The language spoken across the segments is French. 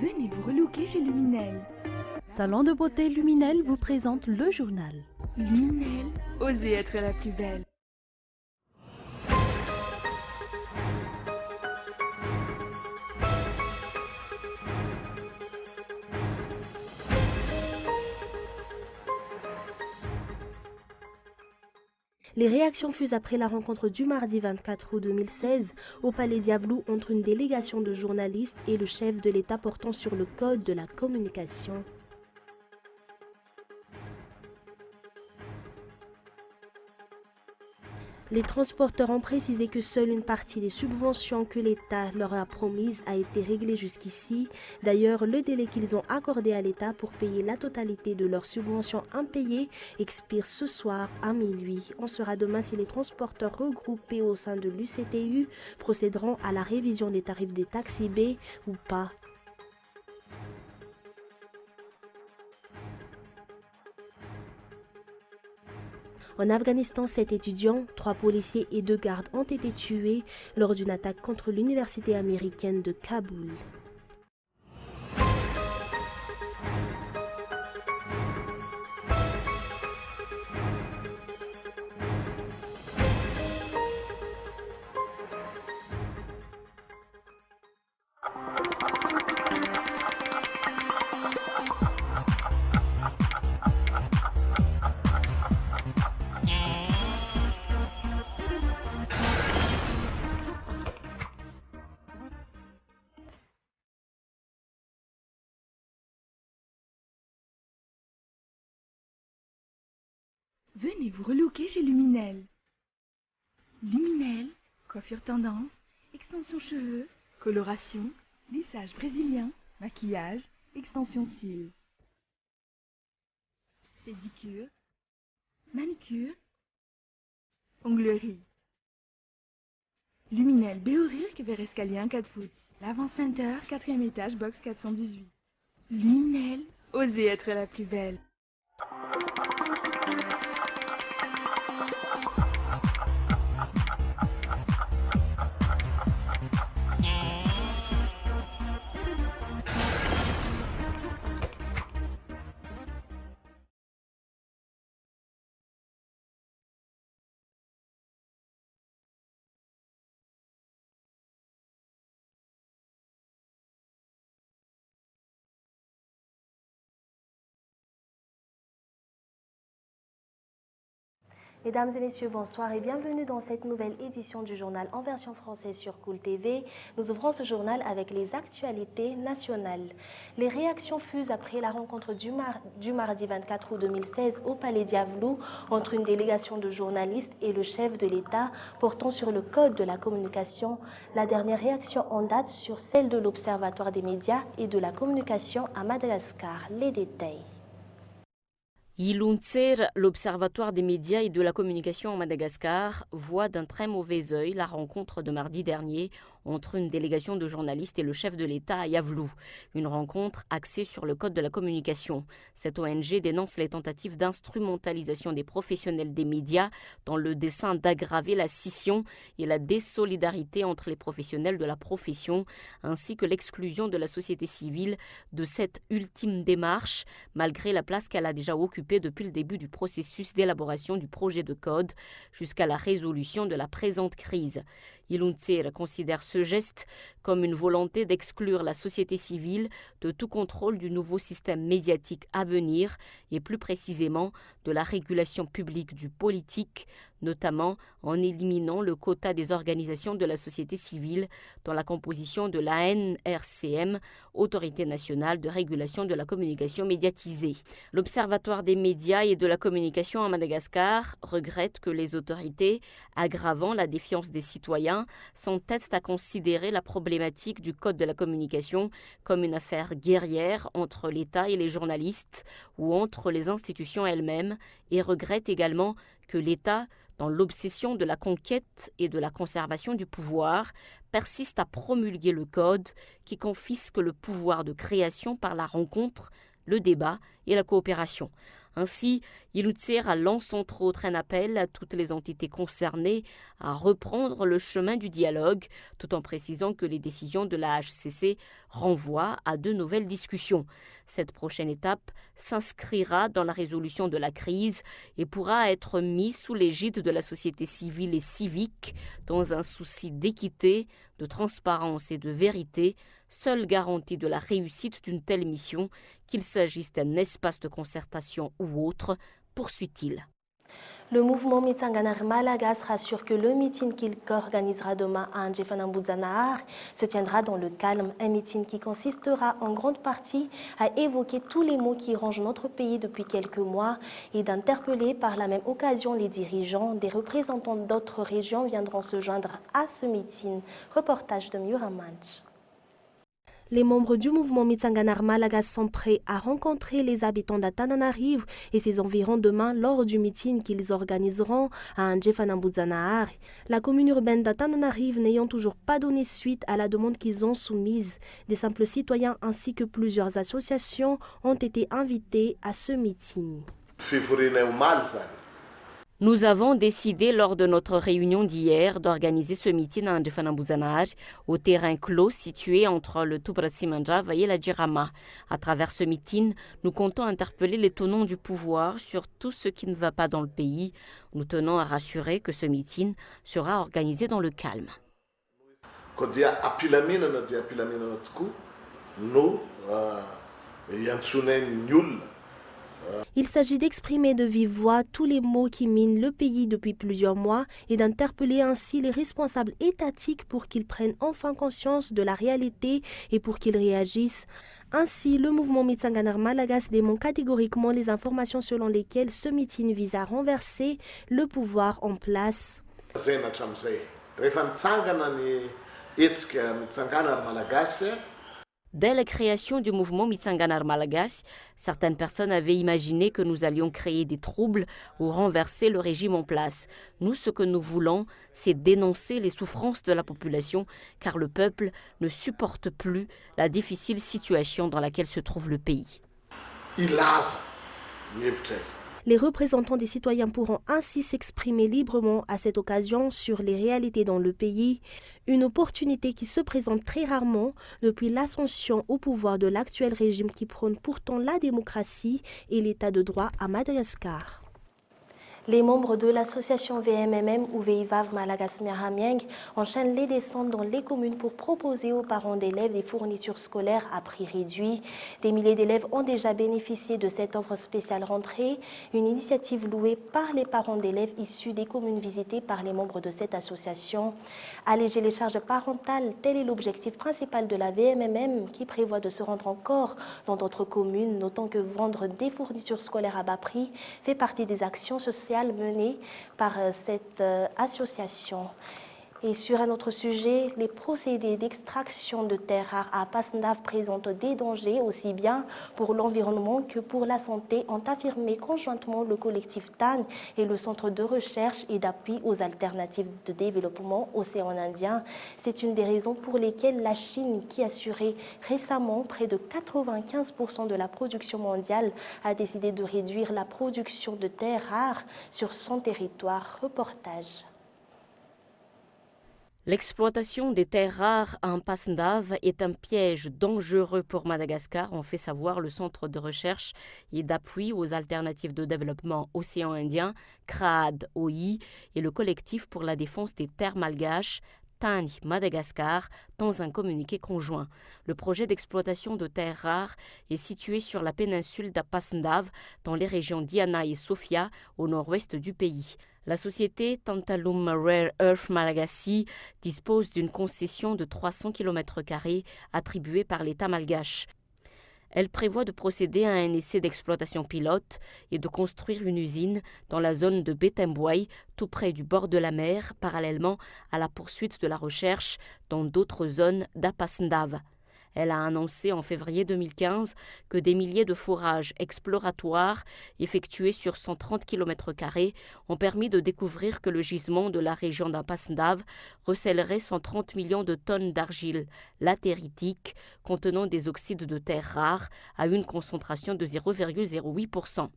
Venez vous relooker chez Luminel. Salon de beauté Luminel vous présente le journal. Luminel, osez être la plus belle. Les réactions fusent après la rencontre du mardi 24 août 2016 au Palais Diablou entre une délégation de journalistes et le chef de l'État portant sur le code de la communication. Les transporteurs ont précisé que seule une partie des subventions que l'État leur a promises a été réglée jusqu'ici. D'ailleurs, le délai qu'ils ont accordé à l'État pour payer la totalité de leurs subventions impayées expire ce soir à minuit. On saura demain si les transporteurs regroupés au sein de l'UCTU procéderont à la révision des tarifs des taxis B ou pas. En Afghanistan, 7 étudiants, 3 policiers et 2 gardes ont été tués lors d'une attaque contre l'université américaine de Kaboul. Venez vous relooker chez Luminel. Luminel, coiffure tendance, extension cheveux, coloration, lissage brésilien, maquillage, extension cils. Pédicure, manucure, onglerie. Luminel Béorilk vers escalier 1 4 foot. L'Avant Center, 4e étage, box 418. Luminel, osez être la plus belle. Mesdames et messieurs, bonsoir et bienvenue dans cette nouvelle édition du journal en version française sur Cool TV. Nous ouvrons ce journal avec les actualités nationales. Les réactions fusent après la rencontre du mardi 24 août 2016 au Palais Diablou entre une délégation de journalistes et le chef de l'État portant sur le code de la communication. La dernière réaction en date sur celle de l'Observatoire des médias et de la communication à Madagascar. Les détails. Yiluntser, l'Observatoire des médias et de la communication en Madagascar, voit d'un très mauvais œil la rencontre de mardi dernier entre une délégation de journalistes et le chef de l'État à Yavlou. Une rencontre axée sur le code de la communication. Cette ONG dénonce les tentatives d'instrumentalisation des professionnels des médias dans le dessein d'aggraver la scission et la désolidarité entre les professionnels de la profession, ainsi que l'exclusion de la société civile de cette ultime démarche, malgré la place qu'elle a déjà occupée depuis le début du processus d'élaboration du projet de code jusqu'à la résolution de la présente crise. Yiluntser considère ce geste comme une volonté d'exclure la société civile de tout contrôle du nouveau système médiatique à venir et plus précisément de la régulation publique du politique, notamment en éliminant le quota des organisations de la société civile dans la composition de l'ANRCM, Autorité nationale de régulation de la communication médiatisée. L'Observatoire des médias et de la communication à Madagascar regrette que les autorités, aggravant la défiance des citoyens, s'entêtent à considérer la problématique du code de la communication comme une affaire guerrière entre l'État et les journalistes ou entre les institutions elles-mêmes et regrette également que l'État, dans l'obsession de la conquête et de la conservation du pouvoir, persiste à promulguer le code qui confisque le pouvoir de création par la rencontre, le débat et la coopération. Ainsi, Yiloutsera lance entre autres un appel à toutes les entités concernées à reprendre le chemin du dialogue, tout en précisant que les décisions de la HCC renvoient à de nouvelles discussions. Cette prochaine étape s'inscrira dans la résolution de la crise et pourra être mise sous l'égide de la société civile et civique dans un souci d'équité, de transparence et de vérité, seule garantie de la réussite d'une telle mission, qu'il s'agisse d'un espace de concertation ou autre, poursuit-il. Le mouvement Mitsanganar Malagas rassure que le meeting qu'il organisera demain à Ndjefanambouzanaar se tiendra dans le calme. Un meeting qui consistera en grande partie à évoquer tous les maux qui rongent notre pays depuis quelques mois et d'interpeller par la même occasion les dirigeants. Des représentants d'autres régions viendront se joindre à ce meeting. Reportage de Muramanch. Les membres du mouvement Mitsanganar Malagas sont prêts à rencontrer les habitants d'Antananarivo et ses environs demain lors du meeting qu'ils organiseront à Ndjefanambouzanaar. La commune urbaine d'Antananarivo n'ayant toujours pas donné suite à la demande qu'ils ont soumise, des simples citoyens ainsi que plusieurs associations ont été invités à ce meeting. Nous avons décidé lors de notre réunion d'hier d'organiser ce meeting à Ndjefanambouzanaar au terrain clos situé entre le Tubratsimanjava et la Djirama. À travers ce meeting, nous comptons interpeller les tenants du pouvoir sur tout ce qui ne va pas dans le pays. Nous tenons à rassurer que ce meeting sera organisé dans le calme. Il s'agit d'exprimer de vive voix tous les maux qui minent le pays depuis plusieurs mois et d'interpeller ainsi les responsables étatiques pour qu'ils prennent enfin conscience de la réalité et pour qu'ils réagissent. Ainsi, le mouvement Mitsanganar Malagas dément catégoriquement les informations selon lesquelles ce meeting vise à renverser le pouvoir en place. Dès la création du mouvement Mitsanganar Malagas, certaines personnes avaient imaginé que nous allions créer des troubles ou renverser le régime en place. Nous, ce que nous voulons, c'est dénoncer les souffrances de la population, car le peuple ne supporte plus la difficile situation dans laquelle se trouve le pays. Les représentants des citoyens pourront ainsi s'exprimer librement à cette occasion sur les réalités dans le pays, une opportunité qui se présente très rarement depuis l'ascension au pouvoir de l'actuel régime qui prône pourtant la démocratie et l'état de droit à Madagascar. Les membres de l'association VMMM ou Veivav Malagas Miaramieng enchaînent les descentes dans les communes pour proposer aux parents d'élèves des fournitures scolaires à prix réduit. Des milliers d'élèves ont déjà bénéficié de cette offre spéciale rentrée, une initiative louée par les parents d'élèves issus des communes visitées par les membres de cette association. Alléger les charges parentales, tel est l'objectif principal de la VMMM qui prévoit de se rendre encore dans d'autres communes, notant que vendre des fournitures scolaires à bas prix fait partie des actions sociales menée par cette association. Et sur un autre sujet, les procédés d'extraction de terres rares à Passendav présentent des dangers aussi bien pour l'environnement que pour la santé, ont affirmé conjointement le collectif TAN et le Centre de recherche et d'appui aux alternatives de développement Océan Indien. C'est une des raisons pour lesquelles la Chine, qui assurait récemment près de 95% de la production mondiale, a décidé de réduire la production de terres rares sur son territoire. Reportage. L'exploitation des terres rares en Passendav est un piège dangereux pour Madagascar, ont fait savoir le Centre de recherche et d'appui aux alternatives de développement Océan Indien, CRAAD-OI, et le collectif pour la défense des terres malgaches, Tani Madagascar, dans un communiqué conjoint. Le projet d'exploitation de terres rares est situé sur la péninsule d'Apassendav, dans les régions Diana et Sofia, au nord-ouest du pays. La société Tantalum Rare Earth Malagasy dispose d'une concession de 300 km² attribuée par l'État malgache. Elle prévoit de procéder à un essai d'exploitation pilote et de construire une usine dans la zone de Betembouai, tout près du bord de la mer, parallèlement à la poursuite de la recherche dans d'autres zones d'Apassendav. Elle a annoncé en février 2015 que des milliers de forages exploratoires effectués sur 130 km² ont permis de découvrir que le gisement de la région d'Apassendav recèlerait 130 millions de tonnes d'argile latéritique contenant des oxydes de terre rares à une concentration de 0,08%.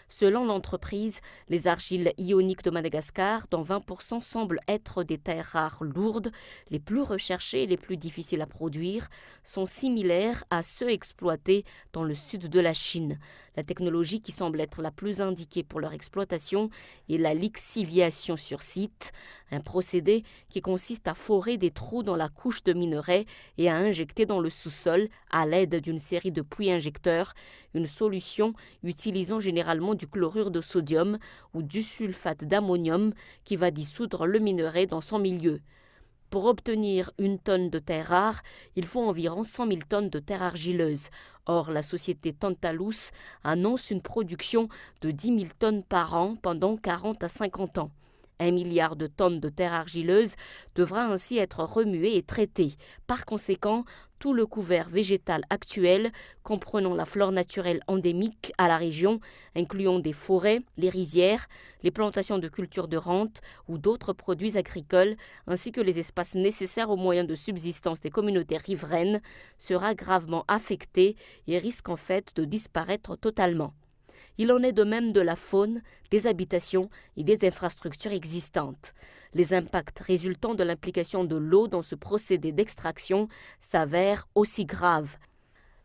Selon l'entreprise, les argiles ioniques de Madagascar, dont 20% semblent être des terres rares lourdes, les plus recherchées et les plus difficiles à produire, sont similaires à ceux exploités dans le sud de la Chine. La technologie qui semble être la plus indiquée pour leur exploitation est la lixiviation sur site, un procédé qui consiste à forer des trous dans la couche de minerai et à injecter dans le sous-sol, à l'aide d'une série de puits injecteurs, une solution utilisant généralement du chlorure de sodium ou du sulfate d'ammonium qui va dissoudre le minerai dans son milieu. Pour obtenir 1 tonne de terre rare, il faut environ 100 000 tonnes de terre argileuse. Or, la société Tantalus annonce une production de 10 000 tonnes par an pendant 40 à 50 ans. 1 milliard de tonnes de terre argileuse devra ainsi être remué et traité. Par conséquent, tout le couvert végétal actuel, comprenant la flore naturelle endémique à la région, incluant des forêts, les rizières, les plantations de cultures de rente ou d'autres produits agricoles, ainsi que les espaces nécessaires aux moyens de subsistance des communautés riveraines, sera gravement affecté et risque en fait de disparaître totalement. Il en est de même de la faune, des habitations et des infrastructures existantes. Les impacts résultant de l'implication de l'eau dans ce procédé d'extraction s'avèrent aussi graves.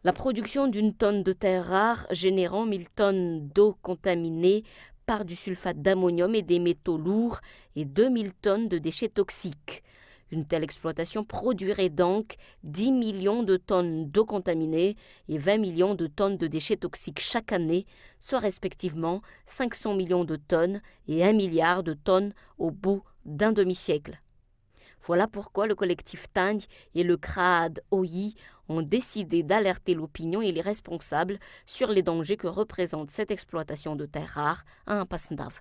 La production d'1 tonne de terre rare générant 1 000 tonnes d'eau contaminée par du sulfate d'ammonium et des métaux lourds et 2 000 tonnes de déchets toxiques. Une telle exploitation produirait donc 10 millions de tonnes d'eau contaminée et 20 millions de tonnes de déchets toxiques chaque année, soit respectivement 500 millions de tonnes et 1 milliard de tonnes au bout d'un demi-siècle. Voilà pourquoi le collectif Tang et le CRAAD OI ont décidé d'alerter l'opinion et les responsables sur les dangers que représente cette exploitation de terres rares à Ampassndave.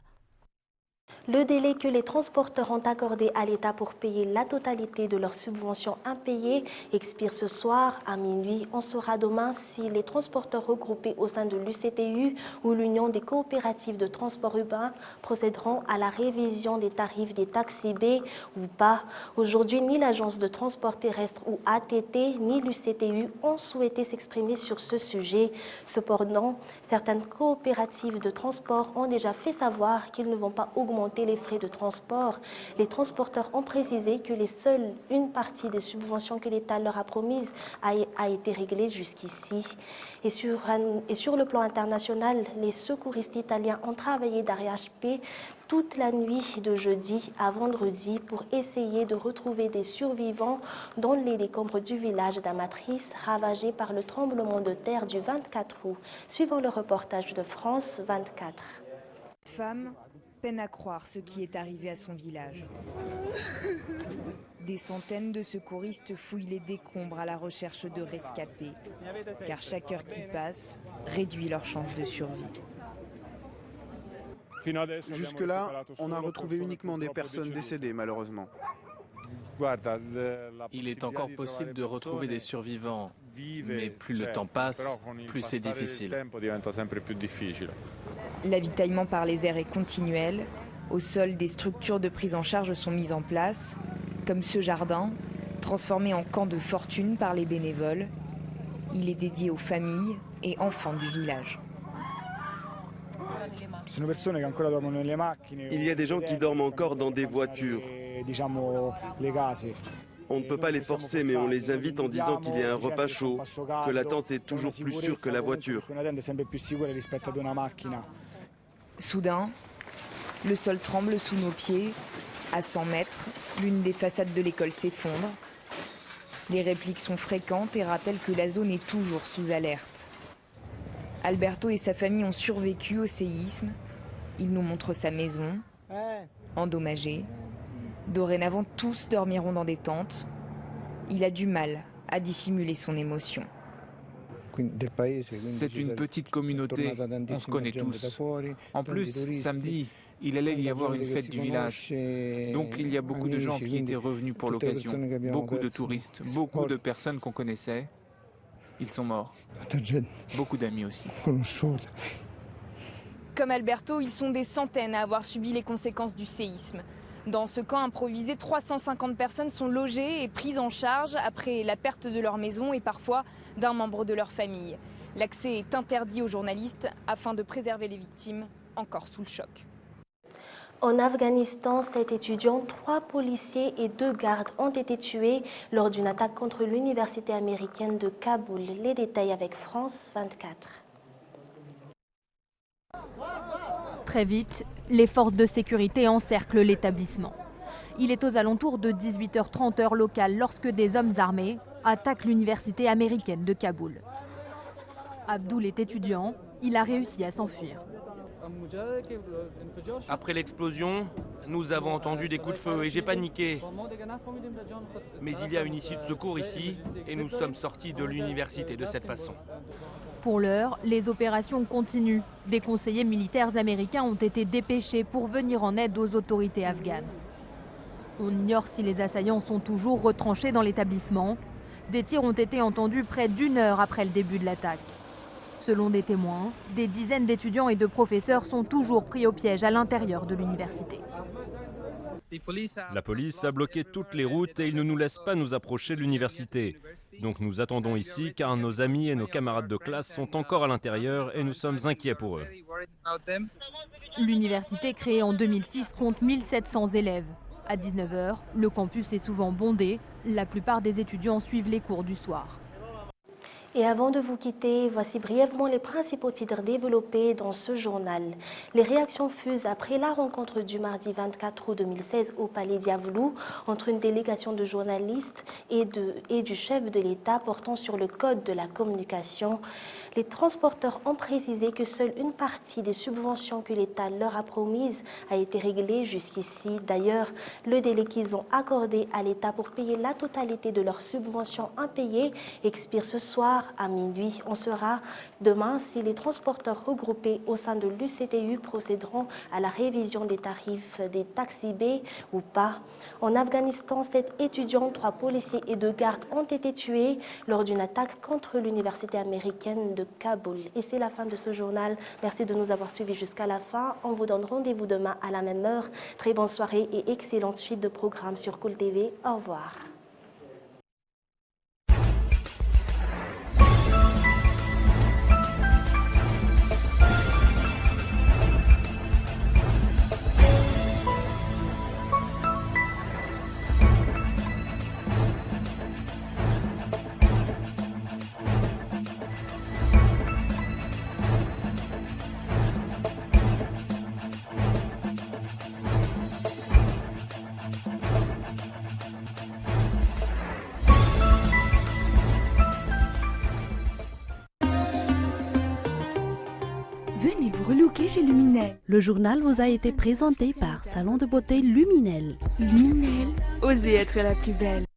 Le délai que les transporteurs ont accordé à l'État pour payer la totalité de leurs subventions impayées expire ce soir à minuit. On saura demain si les transporteurs regroupés au sein de l'UCTU ou l'Union des coopératives de transport urbain procéderont à la révision des tarifs des taxis B ou pas. Aujourd'hui, ni l'Agence de transport terrestre ou ATT ni l'UCTU ont souhaité s'exprimer sur ce sujet. Cependant, certaines coopératives de transport ont déjà fait savoir qu'ils ne vont pas augmenter les frais de transport. Les transporteurs ont précisé que seule une partie des subventions que l'État leur a promises a été réglée jusqu'ici. Et sur le plan international, les secouristes italiens ont travaillé d'arrache-pied toute la nuit de jeudi à vendredi pour essayer de retrouver des survivants dans les décombres du village d'Amatrice ravagé par le tremblement de terre du 24 août. Suivant le reportage de France 24. Cette femme peine à croire ce qui est arrivé à son village. Des centaines de secouristes fouillent les décombres à la recherche de rescapés, car chaque heure qui passe réduit leurs chances de survie. Jusque-là, on a retrouvé uniquement des personnes décédées, malheureusement. Il est encore possible de retrouver des survivants, mais plus le temps passe, plus c'est difficile. L'avitaillement par les airs est continuel. Au sol, des structures de prise en charge sont mises en place, comme ce jardin, transformé en camp de fortune par les bénévoles. Il est dédié aux familles et enfants du village. Il y a des gens qui dorment encore dans des voitures. On ne peut pas les forcer, mais on les invite en disant qu'il y a un repas chaud, que la tente est toujours plus sûre que la voiture. Soudain, le sol tremble sous nos pieds. À 100 mètres, l'une des façades de l'école s'effondre. Les répliques sont fréquentes et rappellent que la zone est toujours sous alerte. Alberto et sa famille ont survécu au séisme. Il nous montre sa maison, endommagée. Dorénavant, tous dormiront dans des tentes. Il a du mal à dissimuler son émotion. C'est une petite communauté, on se connaît tous. En plus, samedi, il allait y avoir une fête du village. Donc il y a beaucoup de gens qui étaient revenus pour l'occasion. Beaucoup de touristes, beaucoup de personnes qu'on connaissait. Ils sont morts. Beaucoup d'amis aussi. Comme Alberto, ils sont des centaines à avoir subi les conséquences du séisme. Dans ce camp improvisé, 350 personnes sont logées et prises en charge après la perte de leur maison et parfois d'un membre de leur famille. L'accès est interdit aux journalistes afin de préserver les victimes encore sous le choc. En Afghanistan, 7 étudiants, 3 policiers et 2 gardes ont été tués lors d'une attaque contre l'université américaine de Kaboul. Les détails avec France 24. Très vite, les forces de sécurité encerclent l'établissement. Il est aux alentours de 18h30 heure locale lorsque des hommes armés attaquent l'université américaine de Kaboul. Abdoul est étudiant, il a réussi à s'enfuir. Après l'explosion, nous avons entendu des coups de feu et j'ai paniqué. Mais il y a une issue de secours ici et nous sommes sortis de l'université de cette façon. Pour l'heure, les opérations continuent. Des conseillers militaires américains ont été dépêchés pour venir en aide aux autorités afghanes. On ignore si les assaillants sont toujours retranchés dans l'établissement. Des tirs ont été entendus près d'1 heure après le début de l'attaque. Selon des témoins, des dizaines d'étudiants et de professeurs sont toujours pris au piège à l'intérieur de l'université. La police a bloqué toutes les routes et ils ne nous laissent pas nous approcher de l'université. Donc nous attendons ici car nos amis et nos camarades de classe sont encore à l'intérieur et nous sommes inquiets pour eux. L'université créée en 2006 compte 1700 élèves. À 19h, le campus est souvent bondé. La plupart des étudiants suivent les cours du soir. Et avant de vous quitter, voici brièvement les principaux titres développés dans ce journal. Les réactions fusent après la rencontre du mardi 24 août 2016 au Palais d'Yavlou entre une délégation de journalistes et du chef de l'État portant sur le code de la communication. Les transporteurs ont précisé que seule une partie des subventions que l'État leur a promises a été réglée jusqu'ici. D'ailleurs, le délai qu'ils ont accordé à l'État pour payer la totalité de leurs subventions impayées expire ce soir à minuit. On saura demain si les transporteurs regroupés au sein de l'UCTU procéderont à la révision des tarifs des taxis B ou pas. En Afghanistan, 7 étudiants, 3 policiers et 2 gardes ont été tués lors d'une attaque contre l'université américaine de Kaboul. Et c'est la fin de ce journal. Merci de nous avoir suivis jusqu'à la fin. On vous donne rendez-vous demain à la même heure. Très bonne soirée et excellente suite de programmes sur Cool TV. Au revoir. Venez vous relooker chez Luminel. Le journal vous a été présenté par Salon de beauté Luminel. Luminel, osez être la plus belle.